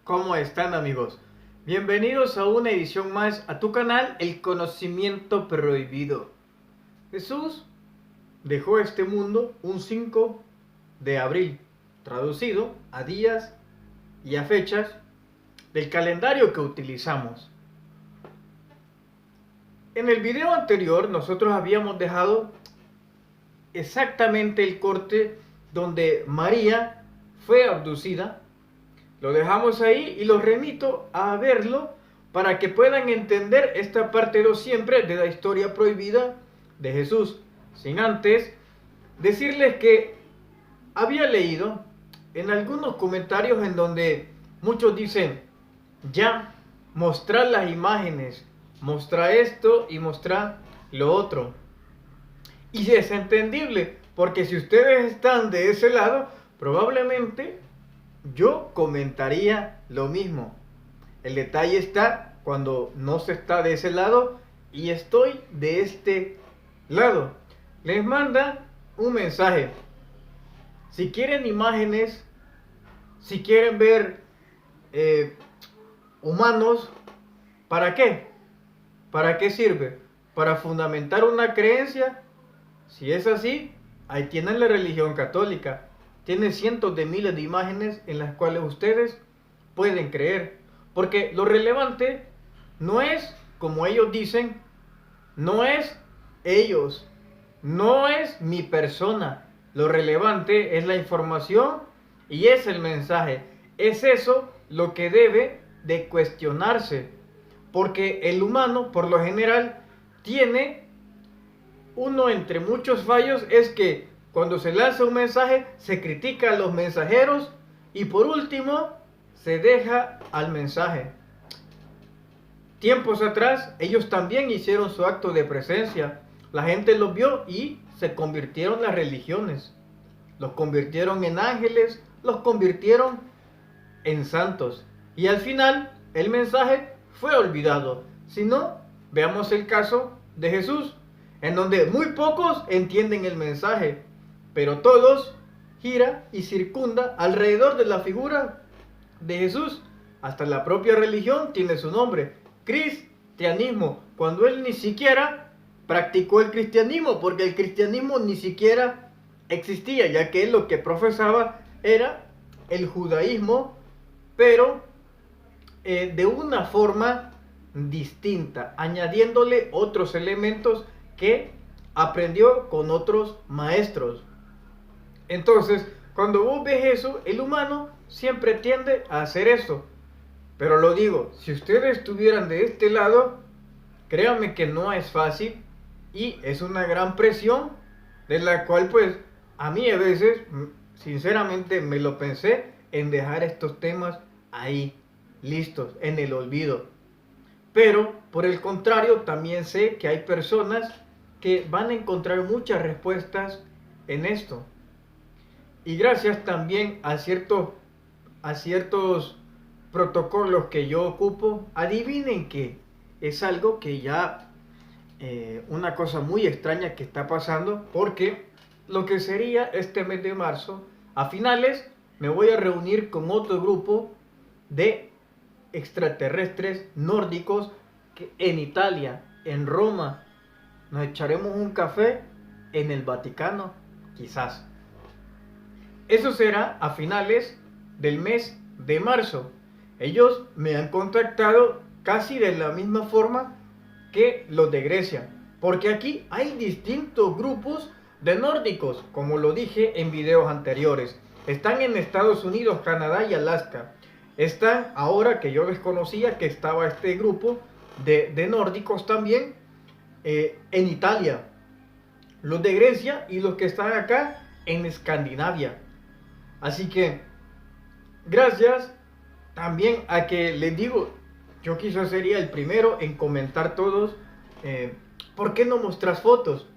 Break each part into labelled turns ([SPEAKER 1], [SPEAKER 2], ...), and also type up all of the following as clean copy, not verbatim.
[SPEAKER 1] ¿Cómo están, amigos? Bienvenidos a una edición más a tu canal El Conocimiento Prohibido. Jesús dejó este mundo un 5 de abril, traducido a días y a fechas del calendario que utilizamos. En el video anterior nosotros habíamos dejado exactamente el corte donde María fue abducida. Lo dejamos ahí y los remito a verlo para que puedan entender esta parte de siempre de la historia prohibida de Jesús. Sin antes decirles que había leído en algunos comentarios en donde muchos dicen, ya, mostrar las imágenes, mostrar esto y mostrar lo otro. Y es entendible, porque si ustedes están de ese lado, probablemente yo comentaría lo mismo. El detalle está cuando no se está de ese lado y estoy de este lado. Les manda un mensaje. Si quieren imágenes, si quieren ver humanos, ¿para qué? ¿Para qué sirve? ¿Para fundamentar una creencia? Si es así, ahí tienen la religión católica. Tiene cientos de miles de imágenes en las cuales ustedes pueden creer. Porque lo relevante no es, como ellos dicen, no es ellos, no es mi persona. Lo relevante es la información y es el mensaje. Es eso lo que debe de cuestionarse. Porque el humano, por lo general, tiene uno entre muchos fallos, es que cuando se lanza un mensaje, se critica a los mensajeros y por último, se deja al mensaje. Tiempos atrás, ellos también hicieron su acto de presencia. La gente los vio y se convirtieron las religiones. Los convirtieron en ángeles, los convirtieron en santos. Y al final, el mensaje fue olvidado. Si no, veamos el caso de Jesús, en donde muy pocos entienden el mensaje, pero todos gira y circunda alrededor de la figura de Jesús. Hasta la propia religión tiene su nombre, cristianismo, cuando él ni siquiera practicó el cristianismo, porque el cristianismo ni siquiera existía, ya que él lo que profesaba era el judaísmo, pero de una forma distinta, añadiéndole otros elementos que aprendió con otros maestros. Entonces, cuando vos ves eso, el humano siempre tiende a hacer eso. Pero lo digo, si ustedes estuvieran de este lado, créanme que no es fácil y es una gran presión de la cual pues a mí a veces, sinceramente me lo pensé en dejar estos temas ahí, listos, en el olvido. Pero por el contrario, también sé que hay personas que van a encontrar muchas respuestas en esto. Y gracias también a ciertos protocolos que yo ocupo, adivinen que es algo que ya, una cosa muy extraña que está pasando, porque lo que sería este mes de marzo, a finales me voy a reunir con otro grupo de extraterrestres nórdicos que en Italia, en Roma, nos echaremos un café en el Vaticano, quizás. Eso será a finales del mes de marzo. Ellos me han contactado casi de la misma forma que los de Grecia, porque aquí hay distintos grupos de nórdicos, como lo dije en videos anteriores. Están en Estados Unidos, Canadá y Alaska. Están, ahora que yo desconocía que estaba este grupo de nórdicos también, en Italia. Los de Grecia y los que están acá en Escandinavia. Así que, gracias también a que les digo, yo quizás sería el primero en comentar todos, ¿por qué no mostras fotos?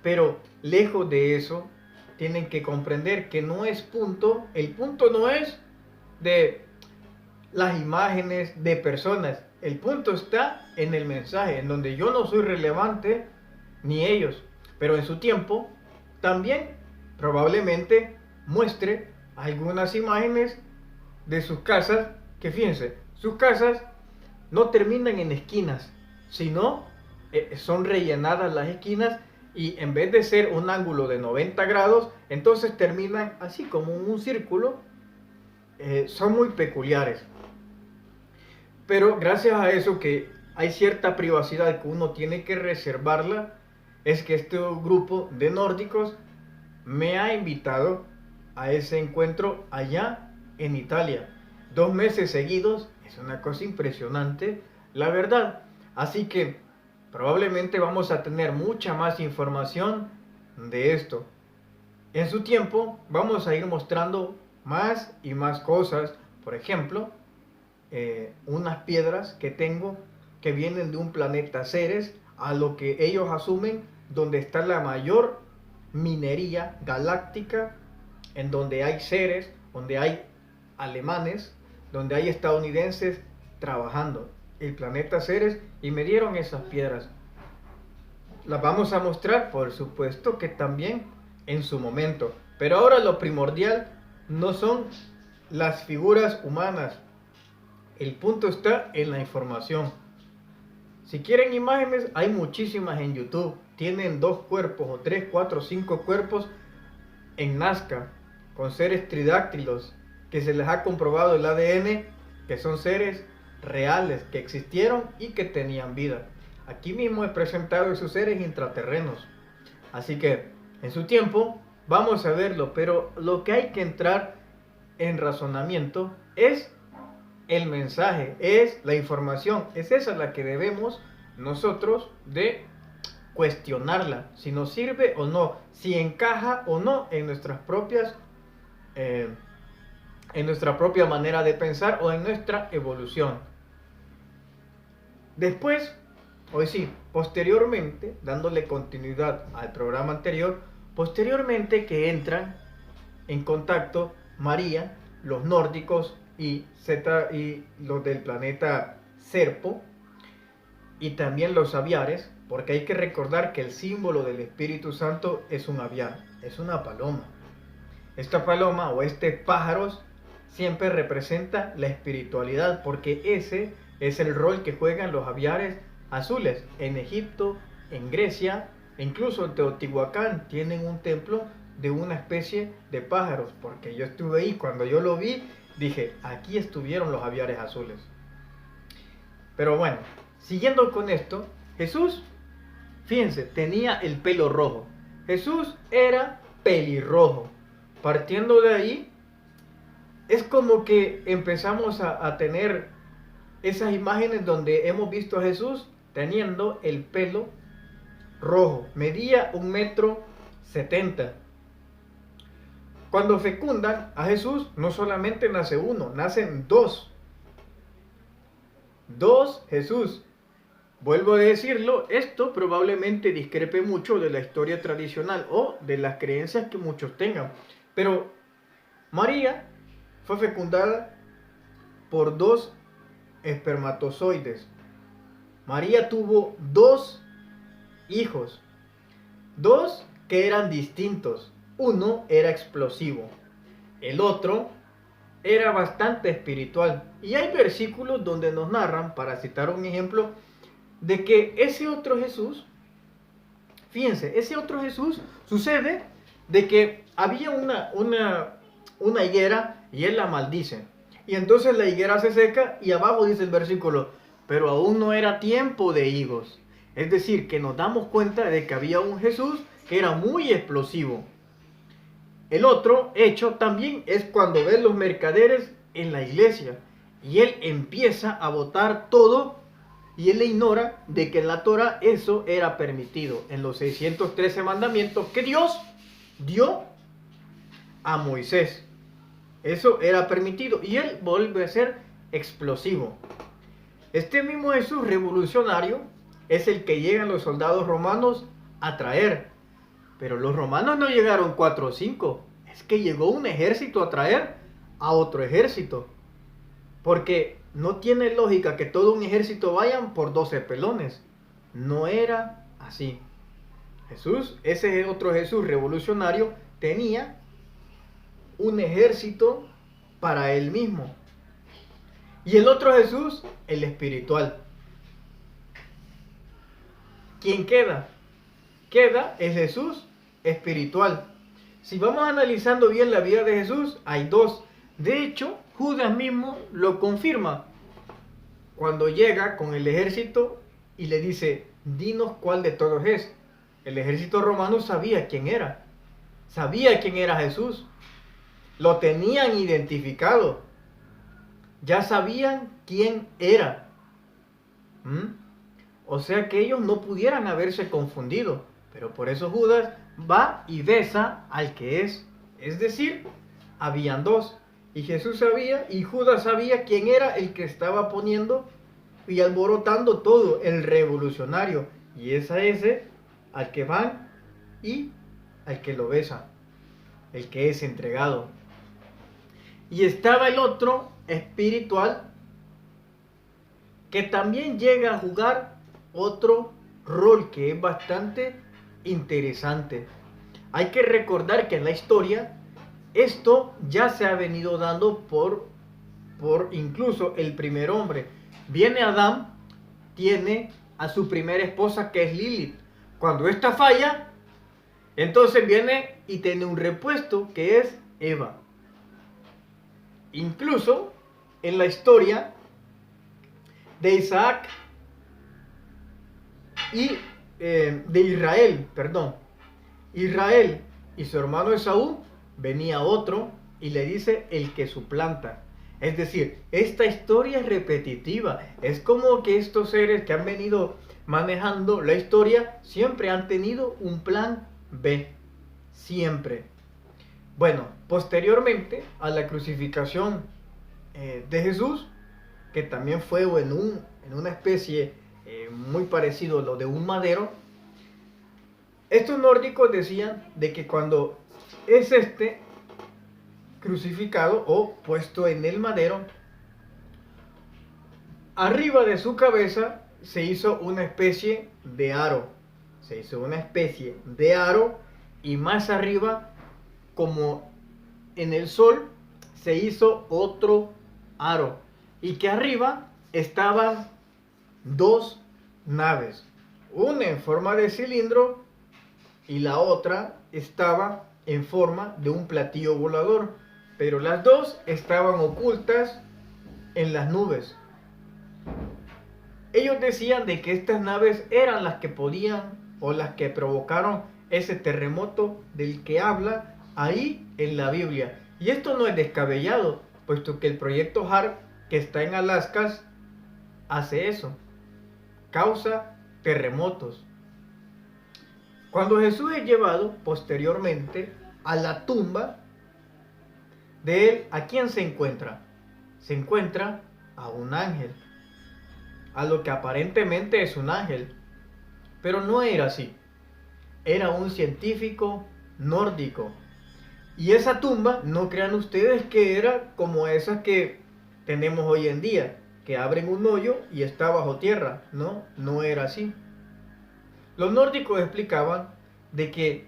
[SPEAKER 1] Pero lejos de eso, tienen que comprender que no es punto, el punto no es de las imágenes de personas, el punto está en el mensaje, en donde yo no soy relevante, ni ellos, pero en su tiempo también probablemente muestre algunas imágenes de sus casas que fíjense, sus casas no terminan en esquinas, sino son rellenadas las esquinas y en vez de ser un ángulo de 90 grados, entonces terminan así como un círculo. Son muy peculiares. Pero gracias a eso que hay cierta privacidad que uno tiene que reservarla, es que este grupo de nórdicos me ha invitado a ese encuentro allá en Italia. 2 meses seguidos, es una cosa impresionante, la verdad. Así que probablemente vamos a tener mucha más información de esto. En su tiempo vamos a ir mostrando más y más cosas. Por ejemplo, unas piedras que tengo que vienen de un planeta Ceres, a lo que ellos asumen donde está la mayor minería galáctica, en donde hay seres, donde hay alemanes, donde hay estadounidenses trabajando. El planeta Ceres, y me dieron esas piedras. Las vamos a mostrar, por supuesto que también en su momento. Pero ahora lo primordial no son las figuras humanas. El punto está en la información. Si quieren imágenes, hay muchísimas en YouTube. Tienen 2 cuerpos, o 3, 4, 5 cuerpos en Nazca, con seres tridáctilos, que se les ha comprobado el ADN, que son seres reales, que existieron y que tenían vida. Aquí mismo he presentado esos seres intraterrenos. Así que, en su tiempo, vamos a verlo, pero lo que hay que entrar en razonamiento es el mensaje, es la información, es esa la que debemos nosotros de cuestionarla, si nos sirve o no, si encaja o no en nuestras propias, en nuestra propia manera de pensar o en nuestra evolución. Después, hoy sí, posteriormente, dándole continuidad al programa anterior, posteriormente que entran en contacto María, los nórdicos y los del planeta Serpo, y también los aviares, porque hay que recordar que el símbolo del Espíritu Santo es un aviar, es una paloma. Esta paloma o este pájaro siempre representa la espiritualidad, porque ese es el rol que juegan los aviares azules. En Egipto, en Grecia, e incluso en Teotihuacán tienen un templo de una especie de pájaros, porque yo estuve ahí, cuando yo lo vi, dije, aquí estuvieron los aviares azules. Pero bueno, siguiendo con esto, Jesús, fíjense, tenía el pelo rojo. Jesús era pelirrojo. Partiendo de ahí, es como que empezamos a tener esas imágenes donde hemos visto a Jesús teniendo el pelo rojo. Medía 1,70 m. Cuando fecundan a Jesús, no solamente nace uno, nacen 2. 2 Jesús. Vuelvo a decirlo, esto probablemente discrepe mucho de la historia tradicional o de las creencias que muchos tengan. Pero María fue fecundada por 2 espermatozoides. María tuvo 2 hijos, 2 que eran distintos. Uno era explosivo, el otro era bastante espiritual. Y hay versículos donde nos narran, para citar un ejemplo, de que ese otro Jesús, fíjense, ese otro Jesús sucede de que había una higuera y él la maldice. Y entonces la higuera se seca y abajo dice el versículo, pero aún no era tiempo de higos. Es decir, que nos damos cuenta de que había un Jesús que era muy explosivo. El otro hecho también es cuando ven los mercaderes en la iglesia y él empieza a botar todo y él le ignora de que en la Torah eso era permitido, en los 613 mandamientos que Dios dio a Moisés. Eso era permitido y él vuelve a ser explosivo. Este mismo Jesús revolucionario es el que llegan los soldados romanos a traer. Pero los romanos no llegaron 4 o 5. Es que llegó un ejército a traer a otro ejército. Porque no tiene lógica que todo un ejército vayan por 12 pelones. No era así. Jesús, ese otro Jesús revolucionario, tenía un ejército para él mismo. Y el otro Jesús, el espiritual. ¿Quién queda? Queda el Jesús espiritual. Si vamos analizando bien la vida de Jesús, hay dos. De hecho, Judas mismo lo confirma cuando llega con el ejército y le dice, dinos cuál de todos es. El ejército romano sabía quién era Jesús, lo tenían identificado, ya sabían quién era. O sea que ellos no pudieran haberse confundido, pero por eso Judas va y besa al que es decir, habían dos. Y Jesús sabía, y Judas sabía quién era el que estaba poniendo y alborotando todo, el revolucionario. Y es a ese al que van y al que lo besa, el que es entregado. Y estaba el otro espiritual que también llega a jugar otro rol que es bastante interesante. Hay que recordar que en la historia esto ya se ha venido dando por incluso el primer hombre. Viene Adán, tiene a su primera esposa que es Lilith. Cuando esta falla, entonces viene y tiene un repuesto que es Eva. Incluso en la historia de Isaac y de Israel, Israel y su hermano Esaú, venía otro y le dice el que suplanta. Es decir, esta historia es repetitiva. Es como que estos seres que han venido manejando la historia siempre han tenido un plan B. Siempre. Bueno, posteriormente a la crucificación de Jesús, que también fue en una especie muy parecido a lo de un madero, estos nórdicos decían de que cuando es crucificado o puesto en el madero, arriba de su cabeza se hizo una especie de aro. Y más arriba, como en el sol, se hizo otro aro. Y que arriba estaban dos naves. Una en forma de cilindro y la otra estaba en forma de un platillo volador. Pero las dos estaban ocultas en las nubes. Ellos decían de que estas naves eran las que podían o las que provocaron ese terremoto del que habla ahí en la Biblia. Y esto no es descabellado, puesto que el proyecto HAARP, que está en Alaska, hace eso, causa terremotos. Cuando Jesús es llevado posteriormente a la tumba de él, ¿a quién se encuentra? Se encuentra a un ángel, a lo que aparentemente es un ángel, pero no era así. Era un científico nórdico. Y esa tumba, no crean ustedes que era como esas que tenemos hoy en día, que abren un hoyo y está bajo tierra. No, no era así. Los nórdicos explicaban de que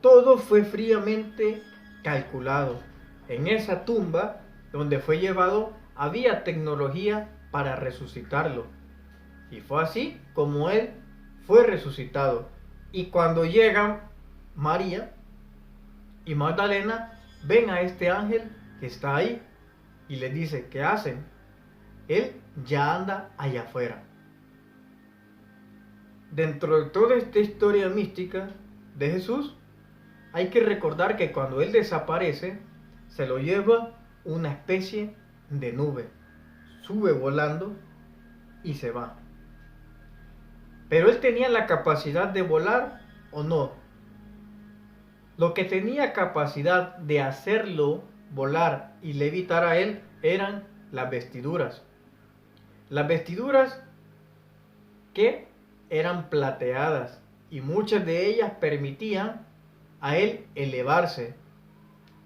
[SPEAKER 1] todo fue fríamente calculado. En esa tumba donde fue llevado había tecnología para resucitarlo. Y fue así como él fue resucitado. Y cuando llegan María y Magdalena, ven a este ángel que está ahí y les dice, ¿qué hacen? Él ya anda allá afuera. Dentro de toda esta historia mística de Jesús, hay que recordar que cuando él desaparece, se lo lleva una especie de nube. Sube volando y se va. Pero él tenía la capacidad de volar o no. Lo que tenía capacidad de hacerlo volar y levitar a él eran las vestiduras. Las vestiduras que eran plateadas y muchas de ellas permitían a él elevarse.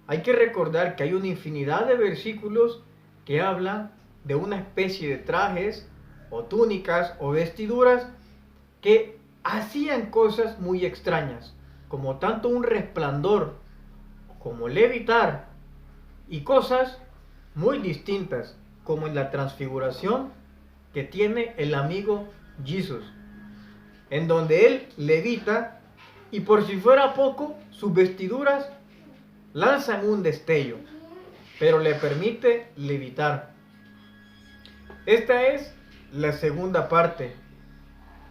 [SPEAKER 1] Hay que recordar que hay una infinidad de versículos que hablan de una especie de trajes o túnicas o vestiduras que hacían cosas muy extrañas, como tanto un resplandor como levitar y cosas muy distintas. como en la transfiguración que tiene el amigo Jesús, en donde él levita y por si fuera poco, sus vestiduras lanzan un destello, pero le permite levitar. Esta es la segunda parte.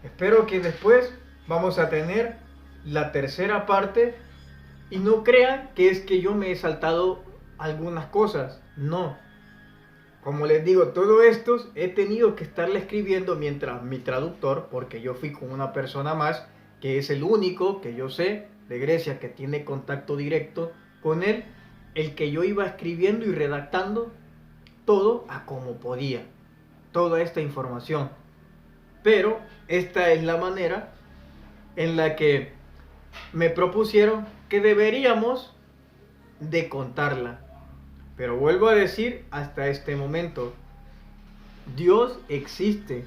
[SPEAKER 1] Espero que después vamos a tener la tercera parte y no crean que es que yo me he saltado algunas cosas. No. Como les digo, todo esto he tenido que estarle escribiendo mientras mi traductor, porque yo fui con una persona más, que es el único que yo sé de Grecia que tiene contacto directo con él, el que yo iba escribiendo y redactando todo a como podía, toda esta información. Pero esta es la manera en la que me propusieron que deberíamos de contarla. Pero vuelvo a decir, hasta este momento, Dios existe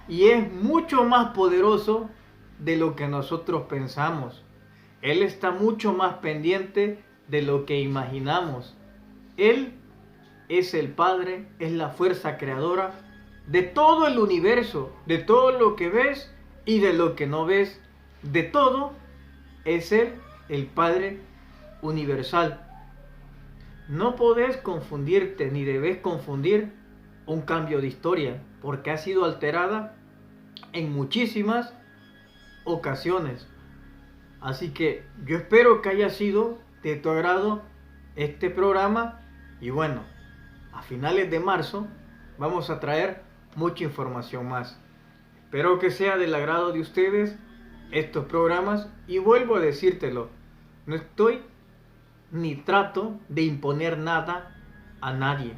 [SPEAKER 1] y es mucho más poderoso de lo que nosotros pensamos. Él está mucho más pendiente de lo que imaginamos. Él es el Padre, es la fuerza creadora de todo el universo, de todo lo que ves y de lo que no ves. De todo es Él, el Padre universal. No podés confundirte ni debes confundir un cambio de historia, porque ha sido alterada en muchísimas ocasiones. Así que yo espero que haya sido de tu agrado este programa y bueno, a finales de marzo vamos a traer mucha información más. Espero que sea del agrado de ustedes estos programas y vuelvo a decírtelo, no estoy ni trato de imponer nada a nadie.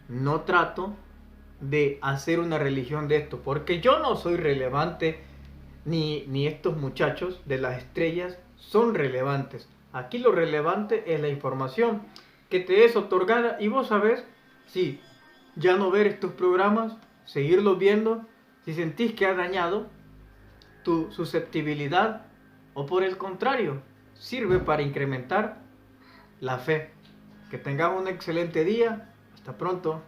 [SPEAKER 1] No trato de hacer una religión de esto, porque yo no soy relevante, ni estos muchachos de las estrellas son relevantes. Aquí lo relevante es la información que te es otorgada y vos sabés si ya no ver estos programas, seguirlos viendo, si sentís que ha dañado tu susceptibilidad o por el contrario, sirve para incrementar la fe. Que tengamos un excelente día. Hasta pronto.